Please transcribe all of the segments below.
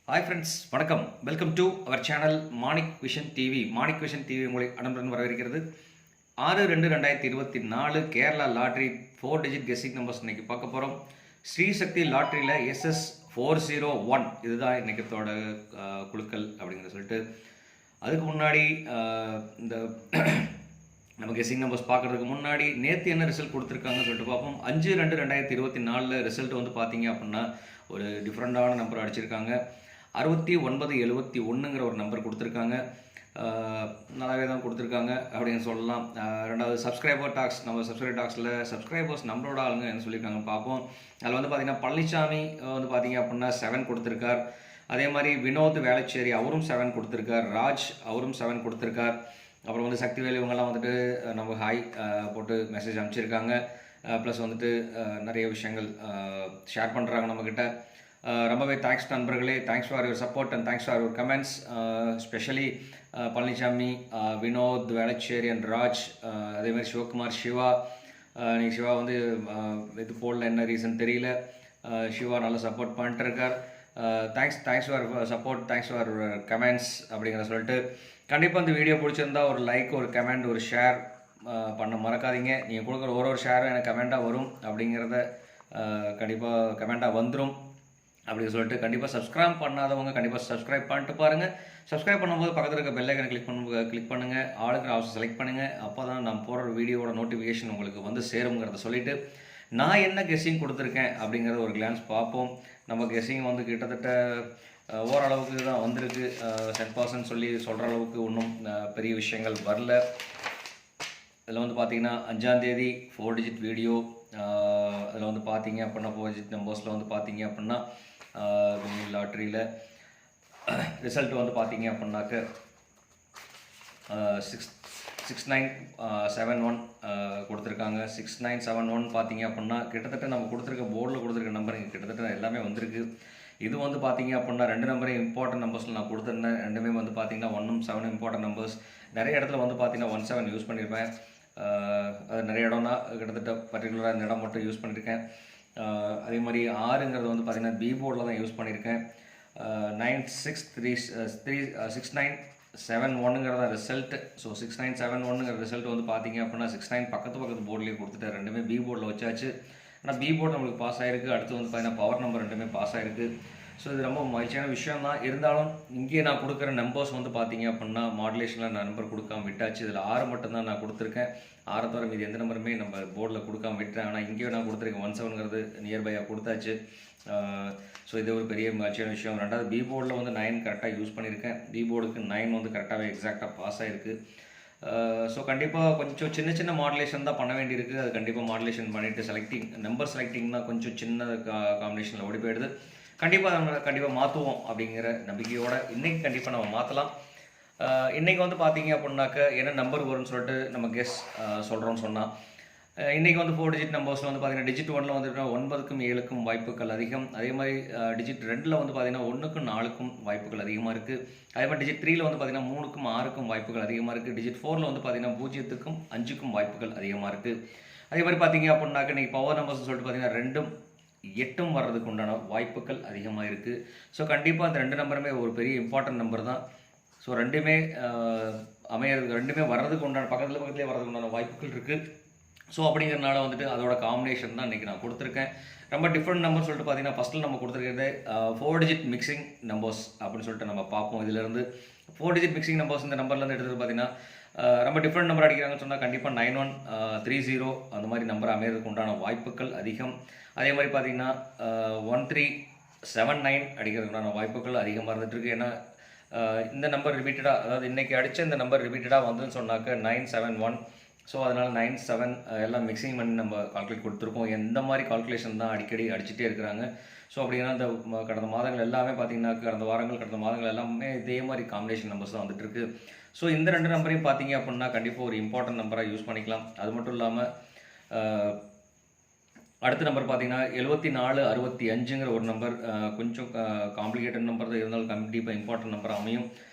Hi ஃப்ரெண்ட்ஸ், வணக்கம். Welcome to our channel Manik vision TV. Manik vision TV உங்களை அன்புடன் வரவேற்கிறது. 6/2/2024 Kerala lottery 4 digit guessing numbers இன்னைக்கு பார்க்க போகிறோம். ஸ்ரீசக்தி லாட்ரியில் SS401 இதுதான் இன்னைக்கத்தோட குழுக்கள் அப்படிங்கிற சொல்லிட்டு அதுக்கு முன்னாடி இந்த நம்ம கெஸ்ஸிங் நம்பர்ஸ் பார்க்குறதுக்கு முன்னாடி நேற்று என்ன ரிசல்ட் கொடுத்துருக்காங்கன்னு சொல்லிட்டு பார்ப்போம். 5/2/2024 ரிசல்ட் வந்து பார்த்தீங்க அப்படின்னா ஒரு டிஃப்ரெண்ட்டான நம்பர் அடிச்சிருக்காங்க. 6971ங்கிற ஒரு நம்பர் கொடுத்துருக்காங்க. நல்லாவே தான் கொடுத்துருக்காங்க அப்படின்னு சொல்லலாம். ரெண்டாவது சப்ஸ்கிரைபர் டாக்ஸ், நம்ம சப்ஸ்கிரைபர் டாக்ஸில் சப்ஸ்கிரைபர்ஸ் நம்மளோட ஆளுங்க என்ன சொல்லியிருக்காங்க பார்ப்போம். அதில் வந்து பார்த்திங்கன்னா பழனிசாமி வந்து பார்த்திங்க அப்படின்னா 7 கொடுத்துருக்கார். அதே மாதிரி வினோத் வேளச்சேரி அவரும் 7 கொடுத்துருக்கார். ராஜ் அவரும் 7 கொடுத்துருக்கார். அப்புறம் வந்து சக்திவேல் இவங்கெல்லாம் வந்துட்டு நம்ம ஹாய் போட்டு மெசேஜ் அனுப்பிச்சிருக்காங்க. ப்ளஸ் வந்துட்டு நிறைய விஷயங்கள் ஷேர் பண்ணுறாங்க நம்மக்கிட்ட. ரொம்பவே தேங்க்ஸ் நண்பர்களே. Thanks for your support and thanks for your கமெண்ட்ஸ். ஸ்பெஷலி பழனிசாமி, வினோத் வேளச்சேரி அண்ட் ராஜ், அதேமாதிரி சிவகுமார், சிவா. இன்னைக்கு சிவா வந்து இது போடல, என்ன ரீசன் தெரியல. சிவா நல்லா சப்போர்ட் பண்ணிட்டு இருக்கார். Thanks for support, thanks for comments அப்படிங்கிற சொல்லிட்டு கண்டிப்பாக இந்த வீடியோ பிடிச்சிருந்தா ஒரு லைக், ஒரு கமெண்ட், ஒரு ஷேர் பண்ண மறக்காதீங்க. நீங்கள் கொடுக்குற ஒரு ஷேரும் எனக்கு கமெண்ட்டாக வரும் அப்படிங்கிறத கண்டிப்பாக கமெண்ட்டாக வந்துடும் அப்படின்னு சொல்லிட்டு கண்டிப்பாக சப்ஸ்கிரைப் பண்ணாதவங்க கண்டிப்பாக சப்ஸ்கிரைப் பண்ணிட்டு பாருங்கள். சப்ஸ்கிரைப் பண்ணும்போது பக்கத்தில் இருக்க பெல் ஐக்கனை கிளிக் பண்ணுங்கள். ஆளுங்கிற ஆப்ஷன் செலக்ட் பண்ணுங்கள். அப்போ தான் நான் போடுற வீடியோட நோட்டிஃபிகேஷன் உங்களுக்கு வந்து சேருங்கிறத சொல்லிவிட்டு நான் என்ன கெஸ்ஸிங் கொடுத்துருக்கேன் அப்படிங்கிறத ஒரு கிளான்ஸ் பார்ப்போம். நம்ம கெஸ்ஸிங் வந்து கிட்டத்தட்ட ஓரளவுக்கு தான் வந்திருக்கு. 10% சொல்லி சொல்கிற அளவுக்கு ஒன்றும் பெரிய விஷயங்கள் வரல. இதில் வந்து பார்த்தீங்கன்னா 5ஆம் தேதி 4 டிஜிட் வீடியோ. அதில் வந்து பார்த்தீங்க அப்படின்னா 4 டிஜிட் நம்பர்ஸில் வந்து பார்த்தீங்க அப்படின்னா லாட்ரியில் ரிசல்ட் வந்து பார்த்தீங்க அப்படின்னாக்க 6971 கொடுத்துருக்காங்க. 6971 பார்த்தீங்க அப்படின்னா கிட்டத்தட்ட நம்ம கொடுத்துருக்க போர்டில் கொடுத்துருக்க நம்பர் கிட்டத்தட்ட எல்லாமே வந்திருக்கு. இது வந்து பார்த்தீங்க அப்படின்னா 2 நம்பரும் இம்பார்ட்டன்ட் நம்பர்ஸில் நான் கொடுத்துருந்தேன். ரெண்டுமே வந்து பார்த்தீங்கன்னா 1ம் 7 இம்பார்ட்டன்ட் நம்பர்ஸ். நிறைய இடத்துல வந்து பார்த்தீங்கன்னா 17 யூஸ் பண்ணியிருப்பேன். அது நிறைய இடம்னா கிட்டத்தட்ட பர்டிகுலராக இந்த இடம் மட்டும் யூஸ் பண்ணியிருக்கேன். அதே மாதிரி 6ங்கிறது வந்து பார்த்தீங்கன்னா பி போர்டில் தான் யூஸ் பண்ணியிருக்கேன். 6971ங்கிறத ரிசல்ட். ஸோ 6971ங்கிற ரிசல்ட் வந்து பார்த்தீங்க அப்படின்னா 69 பக்கத்து போர்ட்லேயே கொடுத்துட்டு ரெண்டுமே பி போர்டில் வச்சாச்சு. ஆனால் பி போர்டு நம்மளுக்கு பாஸ் ஆகிருக்கு. அடுத்து வந்து பார்த்தீங்கன்னா பவர் நம்பர் ரெண்டுமே பாஸ் ஆகிருக்கு. ஸோ இது ரொம்ப மகிழ்ச்சியான விஷயம் தான். இருந்தாலும் இங்கே நான் கொடுக்குற நம்பர்ஸ் வந்து பார்த்தீங்க அப்படின்னா மாடுலேஷனில் நான் நம்பர் கொடுக்காம விட்டாச்சு. இதில் 6 மட்டும்தான் நான் கொடுத்துருக்கேன். 6 தவிர மீது எந்த நம்பருமே நம்ம போர்டில் கொடுக்காம விட்டுறேன். ஆனால் இங்கேயும் நான் கொடுத்துருக்கேன் 17ங்கிறது நியர்பையாக கொடுத்தாச்சு. ஸோ இது ஒரு பெரிய மகிழ்ச்சியான விஷயம். ரெண்டாவது பி போர்டில் வந்து 9 கரெக்டாக யூஸ் பண்ணியிருக்கேன். பி போர்டுக்கு 9 வந்து கரெக்டாகவே எக்ஸாக்டாக பாஸ் ஆகிருக்கு. ஸோ கண்டிப்பாக கொஞ்சம் சின்ன மாடுலேஷன் தான் பண்ண வேண்டியிருக்கு. அது கண்டிப்பாக மாடுலேஷன் பண்ணிவிட்டு நம்பர் செலக்டிங் தான் கொஞ்சம் சின்ன காம்பினேஷனில் ஓடி போயிடுது. கண்டிப்பாக நம்ம மாற்றுவோம் அப்படிங்கிற நம்பிக்கையோடு இன்றைக்கி கண்டிப்பாக நம்ம மாற்றலாம். இன்றைக்கி வந்து பார்த்தீங்க அப்படின்னாக்க என்ன நம்பர் வரும்னு சொல்லிட்டு நம்ம கெஸ் சொல்கிறோம்னு சொன்னால் இன்றைக்கி வந்து 4 டிஜிட் நம்பர்ஸில் வந்து பார்த்தீங்கன்னா டிஜிட் 1ல் வந்துட்டு 9க்கும் 7க்கும் வாய்ப்புகள் அதிகம். அதே மாதிரி டிஜிட் 2ல் வந்து பார்த்தீங்கன்னா 1க்கும் 4க்கும் வாய்ப்புகள் அதிகமாக இருக்குது. அதே மாதிரி டிஜிட் 3ல் வந்து பார்த்தீங்கன்னா 3க்கும் 6க்கும் வாய்ப்புகள் அதிகமாக இருக்குது. டிஜிட் 4ல் வந்து பார்த்தீங்கன்னா 0க்கும் 5க்கும் வாய்ப்புகள் அதிகமாக இருக்குது. அதே மாதிரி பார்த்தீங்க அப்படின்னாக்க இன்றைக்கி பவர் நம்பர்ஸ்னு சொல்லிட்டு பார்த்தீங்கன்னா 2ம் 8ம் வர்றதுக்கு உண்டான வாய்ப்புகள் அதிகமாக இருக்குது. ஸோ கண்டிப்பாக அந்த 2 நம்பருமே ஒரு பெரிய இம்பார்ட்டன்ட் நம்பர் தான். ஸோ ரெண்டுமே ரெண்டுமே வர்றதுக்கு உண்டான பக்கத்துலேயே வர்றதுக்கு உண்டான வாய்ப்புகள் இருக்குது. ஸோ அப்படிங்கிறனால வந்துட்டு அதோட காம்பினேஷன் தான் இன்றைக்கி நான் கொடுத்துருக்கேன். ரொம்ப டிஃப்ரெண்ட் நம்பர் சொல்லிட்டு பார்த்தீங்கன்னா ஃபஸ்ட்டில் நம்ம கொடுத்துருக்கிறது 4 டிஜிட் மிக்சிங் நம்பர்ஸ் அப்படின்னு சொல்லிட்டு நம்ம பார்ப்போம். இதிலேருந்து 4 டிஜிட் மிக்சிங் நம்பர்ஸ் இந்த நம்பர்லேருந்து எடுத்துகிட்டு பார்த்தீங்கன்னா ரொம்ப டிஃப்ரெண்ட் நம்பர் அடிக்கிறாங்கன்னு சொன்னால் கண்டிப்பாக 9130 அந்த மாதிரி நம்பர் அமைகிறதுக்கு உண்டான வாய்ப்புகள் அதிகம். அதே மாதிரி பார்த்தீங்கன்னா 1379 அடிக்கிறதுக்கு உண்டான வாய்ப்புகள் அதிகமாக இருந்துகிட்ருக்கு. ஏன்னா இந்த நம்பர் ரிப்பீட்டடாக, அதாவது இன்றைக்கி அடித்த இந்த நம்பர் ரிப்பீட்டடாக வந்துன்னு சொன்னாக்க 971. ஸோ அதனால் 97 எல்லாம் மிக்சிங் பண்ணி நம்ம கால்குலேட் கொடுத்துருக்கோம். எந்த மாதிரி கால்குலேஷன் தான் அடிக்கடி அடிச்சுட்டே இருக்கிறாங்க. ஸோ அப்படின்னா இந்த கடந்த மாதங்கள் எல்லாமே பார்த்திங்கன்னா கடந்த மாதங்கள் எல்லாமே இதே மாதிரி காம்பினேஷன் நம்பர்ஸ் தான் வந்துட்டுருக்கு. ஸோ இந்த 2 நம்பரையும் பார்த்தீங்க அப்படின்னா கண்டிப்பாக ஒரு இம்பார்ட்டன்ட் நம்பராக யூஸ் பண்ணிக்கலாம். அது மட்டும் இல்லாமல் அடுத்த நம்பர் பார்த்தீங்கன்னா 7465ங்கிற ஒரு நம்பர் கொஞ்சம் காம்ப்ளிகேட்டட் நம்பர் தான் இருந்தாலும் கண்டிப்பாக இம்பார்ட்டன்ட் நம்பர் அமையும்.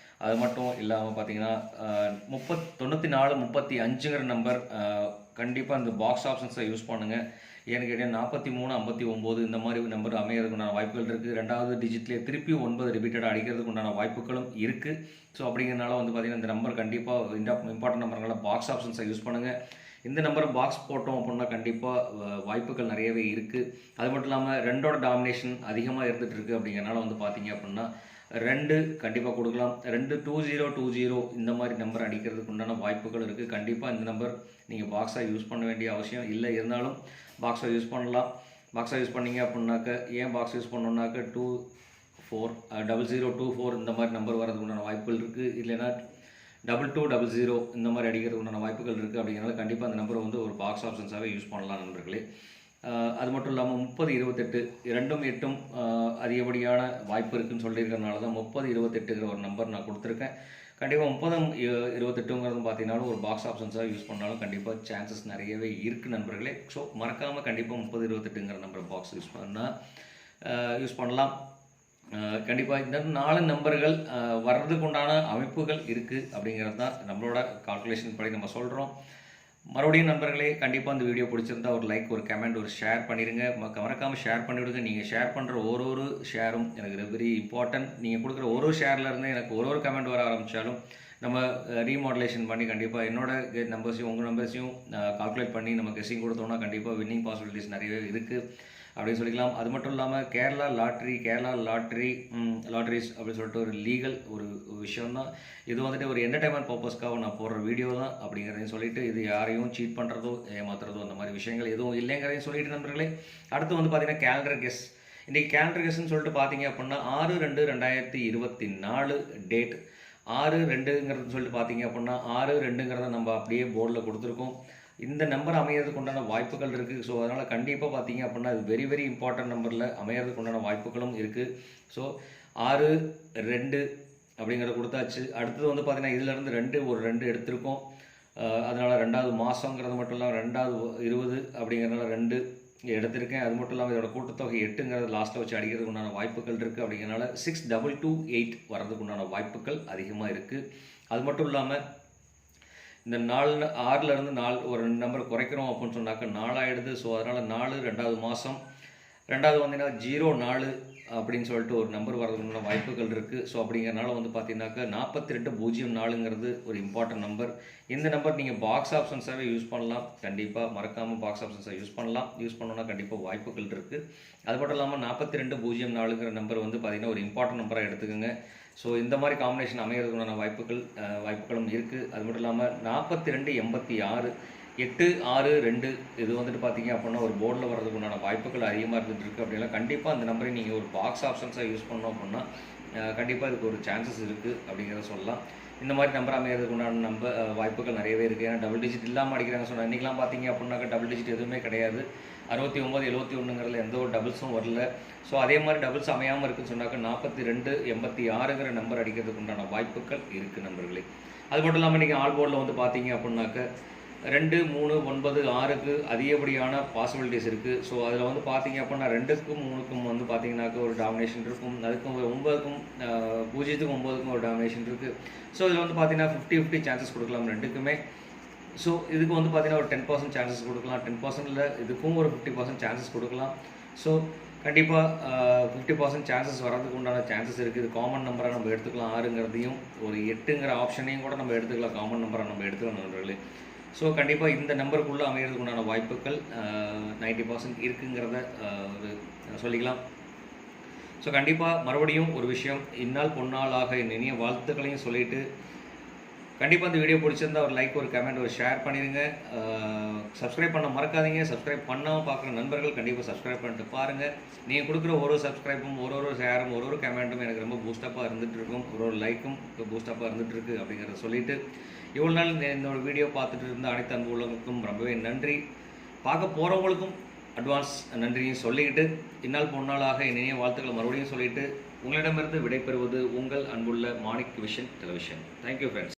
அது மட்டும் இல்லாமல் பார்த்தீங்கன்னா 9435ங்கிற நம்பர் கண்டிப்பாக இந்த பாக்ஸ் ஆப்ஷன்ஸை யூஸ் பண்ணுங்கள். ஏன்னு கேட்டீங்கன்னா 43, 59 இந்த மாதிரி நம்பர் அமையறதுக்குண்டான வாய்ப்புகள் இருக்குது. 2வது டிஜிட்லேயே திருப்பி 9 ரிப்பீட்டடாக அடிக்கிறதுக்கு உண்டான வாய்ப்புகளும் இருக்குது. ஸோ அப்படிங்கிறனால வந்து பார்த்திங்கன்னா இந்த நம்பர் கண்டிப்பாக இம்பார்ட்டன்ட் நம்பர்களை பாக்ஸ் ஆப்ஷன்ஸை யூஸ் பண்ணுங்கள். இந்த நம்பரை பாக்ஸ் போட்டோம் அப்படின்னா கண்டிப்பாக வாய்ப்புகள் நிறையவே இருக்குது. அது மட்டும் இல்லாமல் 2ஓட டாமினேஷன் அதிகமாக இருந்துகிட்டு இருக்குது. அப்படிங்கிறனால வந்து பார்த்திங்க அப்படின்னா 2 கண்டிப்பாக கொடுக்கலாம். 2 2020 இந்த மாதிரி நம்பர் அடிக்கிறதுக்கு உண்டான வாய்ப்புகள் இருக்குது. கண்டிப்பாக இந்த நம்பர் நீங்கள் பாக்ஸாக யூஸ் பண்ண வேண்டிய அவசியம் இல்லை. இருந்தாலும் பாக்ஸை யூஸ் பண்ணலாம். பாக்ஸை யூஸ் பண்ணிங்க அப்படின்னாக்க ஏன் பாக்ஸ் யூஸ் பண்ணோன்னாக்க 0024 இந்த மாதிரி நம்பர் வரதுக்கு உண்டான வாய்ப்புகள் இருக்குது. இல்லைன்னா 2200 இந்த மாதிரி அடிக்கிறதுக்கு உண்டான வாய்ப்புகள் இருக்குது. அப்படிங்கிறனால கண்டிப்பாக அந்த நம்பரை வந்து ஒரு பாக்ஸ் ஆப்ஷன்ஸாகவே யூஸ் பண்ணலாம் நண்பர்களே. அது மட்டும் இல்லாமல் 30, 28 2ம் 8ம் அதிகப்படியான வாய்ப்பு இருக்குதுன்னு சொல்லியிருக்கிறனால தான் 30, 28ங்கிற ஒரு நம்பர் நான் கொடுத்துருக்கேன். கண்டிப்பாக 30, 28ங்கிறது பார்த்தீங்கன்னாலும் ஒரு பாக்ஸ் ஆப்ஷன்ஸாக யூஸ் பண்ணாலும் கண்டிப்பாக சான்சஸ் நிறையவே இருக்குது நண்பர்களே. ஸோ மறக்காமல் கண்டிப்பாக 30, 28ங்கிற நம்பர் பாக்ஸ் யூஸ் பண்ணலாம். கண்டிப்பாக இந்த 4 நம்பர்கள் வர்றதுக்கு உண்டான அமைப்புகள் இருக்குது அப்படிங்கிறது தான் நம்மளோட கால்குலேஷன் படி நம்ம சொல்கிறோம். மறுபடியும் நண்பர்களே, கண்டிப்பாக இந்த வீடியோ பிடிச்சிருந்தா ஒரு லைக், ஒரு கமெண்ட், ஒரு ஷேர் பண்ணிடுங்க. மறக்காமல் ஷேர் பண்ணிவிடுங்க. நீங்கள் ஷேர் பண்ணுற ஒரு ஷேரும் எனக்கு வெரி இம்பார்ட்டன்ட். நீங்கள் கொடுக்குற ஒரு ஷேர்லேருந்து எனக்கு ஒரு கமெண்ட் வர ஆரம்பித்தாலும் நம்ம ரீமாடுலேஷன் பண்ணி கண்டிப்பாக என்னோட நம்பர்ஸையும் உங்கள் நம்பர்ஸையும் கால்குலேட் பண்ணி நம்ம கெஸ்ஸிங் கொடுத்தோம்னா கண்டிப்பாக வின்னிங் பாசிபிலிட்டிஸ் நிறையவே இருக்குது அப்படின்னு சொல்லிக்கலாம். அது மட்டும் இல்லாமல் கேரளா லாட்ரிஸ் அப்படின்னு சொல்லிட்டு ஒரு லீகல் ஒரு விஷயம் தான். இது வந்துட்டு ஒரு என்டர்டைன்மெண்ட் பர்பஸ்க்காக நான் போடுற வீடியோ தான் அப்படிங்கிறதையும் சொல்லிட்டு, இது யாரையும் சீட் பண்ணுறதோ ஏமாத்துறதோ அந்த மாதிரி விஷயங்கள் எதுவும் இல்லைங்கிறதையும் சொல்லிட்டு நண்பர்களே, அடுத்து வந்து பார்த்தீங்கன்னா கேலண்டர் கெஸ். இன்றைக்கி கேலண்டர் கெஸ்ன்னு சொல்லிட்டு பார்த்தீங்க அப்படின்னா 6/2/2024 டேட் 6/2ங்கிறது சொல்லிட்டு பார்த்தீங்க அப்படின்னா 6/2ங்கிறத நம்ம அப்படியே போர்டில் கொடுத்துருக்கோம். இந்த நம்பர் அமையறதுக்கு உண்டான வாய்ப்புகள் இருக்குது. ஸோ அதனால் கண்டிப்பாக பார்த்தீங்க அப்படின்னா இது வெரி வெரி இம்பார்ட்டன்ட் நம்பரில் அமையறதுக்கு உண்டான வாய்ப்புகளும் இருக்குது. ஸோ 6/2 அப்படிங்கிறத கொடுத்தாச்சு. அடுத்தது வந்து பார்த்திங்கன்னா இதிலேருந்து ஒரு 2 எடுத்திருக்கோம். அதனால் 2வது மாதங்கிறது மட்டும் இல்லாமல் 2/20 அப்படிங்கிறதுனால 2 எடுத்திருக்கேன். அது மட்டும் இல்லாமல் இதோட கூட்டத்தொகை 8ங்கிறது லாஸ்ட்டில் வச்சு அடிக்கிறதுக்கு உண்டான வாய்ப்புகள் இருக்குது. அப்படிங்கிறனால 6228 வர்றதுக்கு உண்டான வாய்ப்புகள் அதிகமாக இருக்குது. அது மட்டும் இல்லாமல் இந்த 6லேருந்து 4 ஒரு 2 நம்பர் குறைக்கிறோம் அப்படின்னு சொன்னாக்க 4 ஆகிடுது. ஸோ அதனால் 4 2வது மாதம். 2வது வந்தீங்கன்னா 04 அப்படின்னு சொல்லிட்டு ஒரு நம்பர் வரதுக்குள்ள வாய்ப்புகள் இருக்குது. ஸோ அப்படிங்கிறனால வந்து பார்த்தீங்கன்னாக்கா 4204ங்கிறது ஒரு இம்பார்ட்டன்ட் நம்பர். இந்த நம்பர் நீங்கள் பாக்ஸ் ஆப்ஷன்ஸாகவே யூஸ் பண்ணலாம். கண்டிப்பாக மறக்காமல் பாக்ஸ் ஆப்ஷன்ஸை யூஸ் பண்ணலாம். யூஸ் பண்ணோன்னா கண்டிப்பாக வாய்ப்புகள் இருக்குது. அது மட்டும் இல்லாமல் 4204ங்கிற நம்பர் வந்து பார்த்திங்கன்னா ஒரு இம்பார்ட்டன்ட் நம்பராக எடுத்துக்கோங்க. ஸோ இந்த மாதிரி காம்பினேஷன் அமைகிறதுக்குண்டான வாய்ப்புகளும் இருக்குது. அது மட்டும் இல்லாமல் 4286 862 இது வந்துட்டு பார்த்தீங்க அப்படின்னா ஒரு போர்டில் வர்றதுக்கு உண்டான வாய்ப்புகள் அதிகமாக இருந்துகிட்டு இருக்குது. அப்படின்னா கண்டிப்பாக அந்த நம்பரை நீங்கள் ஒரு பாக்ஸ் ஆப்ஷன்ஸாக யூஸ் பண்ணோம் அப்படின்னா கண்டிப்பாக இதுக்கு ஒரு சான்சஸ் இருக்குது அப்படிங்கிறத சொல்லலாம். இந்த மாதிரி நம்பர் அமைகிறதுக்கு உண்டான வாய்ப்புகள் நிறையவே இருக்குது. ஏன்னா டபுள் டிஜிட் இல்லாமல் அடிக்கிறாங்க. சொன்னால் இன்றைக்கெலாம் பார்த்தீங்க அப்படின்னாக்கா டபுள் டிஜிட் எதுவுமே கிடையாது. 69 71ங்கிறதுல எந்த ஒரு டபுள்ஸும் வரல. ஸோ அதே மாதிரி டபுள்ஸ் அமையாமல் இருக்குதுன்னு சொன்னாக்கா 4286ங்கிற நம்பர் அடிக்கிறதுக்கு உண்டான வாய்ப்புகள் இருக்குது நண்பர்களே. அது மட்டும் இல்லாமல் இன்றைக்கி ஆல் போர்டில் வந்து பார்த்தீங்க அப்படின்னாக்க 2 3 9 6க்கு அதிகப்படியான பாசிபிலிட்டிஸ் இருக்குது. ஸோ அதில் வந்து பார்த்தீங்க அப்படின்னா 2க்கும் 3க்கும் வந்து பார்த்தீங்கன்னாக்க ஒரு டாமினேஷன் இருக்கும். அதுக்கும் 9க்கும் 0க்கும் 9க்கும் ஒரு டாமினேஷன் இருக்குது. ஸோ இதில் வந்து பார்த்தீங்கன்னா 50-50 சான்சஸ் கொடுக்கலாம் 2க்குமே. ஸோ இதுக்கு வந்து பார்த்தீங்கன்னா ஒரு 10% சான்சஸ் கொடுக்கலாம். 10%ல் இதுக்கும் ஒரு 50% சான்சஸ் கொடுக்கலாம். ஸோ கண்டிப்பாக 50% சான்சஸ் வர்றதுக்கு உண்டான சான்சஸ் இருக்குது. இது காமன் நம்பராக நம்ம எடுத்துக்கலாம். 6ங்கிறதையும் ஒரு 8ங்கிற ஆப்ஷனையும் கூட நம்ம எடுத்துக்கலாம். காமன் நம்பராக நம்ம எடுத்துக்கலாம் நண்பர்களே. ஸோ கண்டிப்பாக இந்த நம்பருக்குள்ளே அமைகிறதுக்கு உண்டான வாய்ப்புகள் 90% இருக்குங்கிறத சொல்லிக்கலாம். ஸோ கண்டிப்பாக மறுபடியும் ஒரு விஷயம், இந்நாள் பொன்னாளாக என் இனிய வாழ்த்துக்களையும் சொல்லிவிட்டு கண்டிப்பாக இந்த வீடியோ பிடிச்சிருந்தா ஒரு லைக், ஒரு கமெண்ட், ஒரு ஷேர் பண்ணிடுங்க. சப்ஸ்கிரைப் பண்ண மறக்காதீங்க. சப்ஸ்கிரைப் பண்ணாமல் பார்க்குற நண்பர்கள் கண்டிப்பாக சப்ஸ்கிரைப் பண்ணிட்டு பாருங்கள். நீங்கள் கொடுக்குற ஒரு சப்ஸ்கிரைப்பும் ஒரு ஷேரும் ஒரு கமெண்ட்டும் எனக்கு ரொம்ப பூஸ்டப்பாக இருந்துகிட்டு இருக்கும். ஒரு லைக்கும் பூஸ்டப்பாக இருந்துகிட்டு இருக்குது அப்படிங்கிறத சொல்லிவிட்டு இவ்வளோ நாள் என்னோடய வீடியோ பார்த்துட்டு இருந்த அனைத்து அன்பு உள்ளவங்களுக்கும் ரொம்பவே நன்றி. பார்க்க போகிறவங்களுக்கும் அட்வான்ஸ் நன்றியும் சொல்லிக்கிட்டு இந்நாள் பொன்னாளாக என் இனிய வாழ்த்துக்களை மறுபடியும் சொல்லிவிட்டு உங்களிடமிருந்து விடைபெறுவது உங்கள் அன்புள்ள Manik vision television. Thank you friends.